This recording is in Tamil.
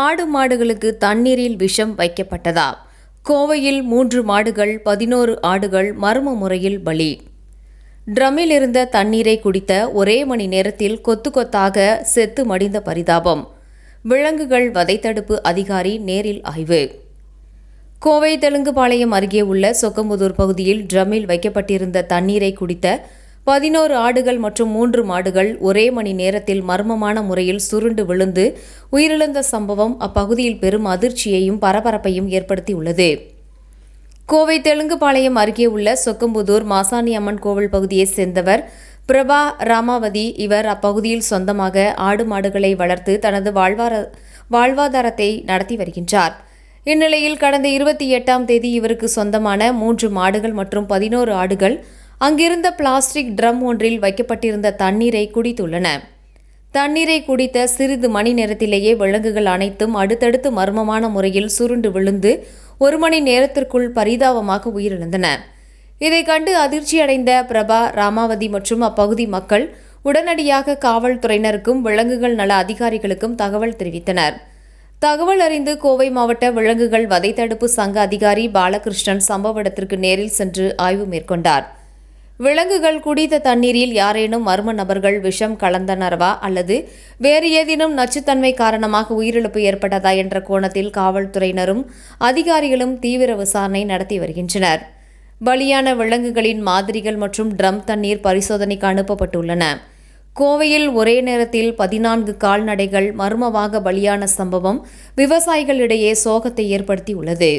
ஆடு மாடுகளுக்கு தண்ணீரில் விஷம் வைக்கப்பட்டதா? கோவையில் 3 மாடுகள் 11 ஆடுகள் மர்ம முறையில் பலி. ட்ரம்மில் இருந்த தண்ணீரை குடித்த ஒரே மணி நேரத்தில் கொத்து கொத்தாக செத்து மடிந்த பரிதாபம். விலங்குகள் வதைத்தடுப்பு அதிகாரி நேரில் ஆய்வு. கோவை தெலுங்குபாளையம் அருகே உள்ள சொக்கம்புதூர் பகுதியில் ட்ரம்மில் வைக்கப்பட்டிருந்த தண்ணீரை குடித்த 11 ஆடுகள் மற்றும் 3 மாடுகள் ஒரே மணி நேரத்தில் மர்மமான முறையில் சுருண்டு விழுந்து உயிரிழந்த சம்பவம் அப்பகுதியில் பெரும் அதிர்ச்சியையும் பரபரப்பையும் ஏற்படுத்தியுள்ளது. கோவை தெலுங்குபாளையம் அருகே உள்ள சொக்கம்புதூர் மாசாணி அம்மன் கோவில் பகுதியைச் சேர்ந்தவர் பிரபா ராமாவதி. இவர் அப்பகுதியில் சொந்தமாக ஆடு மாடுகளை வளர்த்து தனது வாழ்வாதாரத்தை நடத்தி வருகின்றார். இந்நிலையில் கடந்த 28ஆம் தேதி இவருக்கு சொந்தமான 3 மாடுகள் மற்றும் 11 ஆடுகள் அங்கிருந்த பிளாஸ்டிக் ட்ரம் ஒன்றில் வைக்கப்பட்டிருந்த தண்ணீரை குடித்துள்ளன. தண்ணீரை குடித்த சிறிது மணி நேரத்திலேயே விலங்குகள் அனைத்தும் அடுத்தடுத்து மர்மமான முறையில் சுருண்டு விழுந்து 1 மணி நேரத்திற்குள் பரிதாபமாக உயிரிழந்தன. இதை கண்டு அதிர்ச்சியடைந்த பிரபா ராமாவதி மற்றும் அப்பகுதி மக்கள் உடனடியாக காவல்துறையினருக்கும் விலங்குகள் நல அதிகாரிகளுக்கும் தகவல் தெரிவித்தனர். தகவல் அறிந்து கோவை மாவட்ட விலங்குகள் வதைத்தடுப்பு சங்க அதிகாரி பாலகிருஷ்ணன் சம்பவ இடத்திற்கு நேரில் சென்று ஆய்வு மேற்கொண்டார். விலங்குகள் குடித்த தண்ணீரில் யாரேனும் மர்ம நபர்கள் விஷம் கலந்தனரவா அல்லது வேறு ஏதேனும் நச்சுத்தன்மை காரணமாக உயிரிழப்பு ஏற்பட்டதா என்ற கோணத்தில் காவல்துறையினரும் அதிகாரிகளும் தீவிர விசாரணை நடத்தி வருகின்றனர். பலியான விலங்குகளின் மாதிரிகள் மற்றும் ட்ரம் தண்ணீர் பரிசோதனைக்கு அனுப்பப்பட்டுள்ளன. கோவையில் ஒரே நேரத்தில் 14 கால்நடைகள் மர்மமாக பலியான சம்பவம் விவசாயிகளிடையே சோகத்தை ஏற்படுத்தியுள்ளது.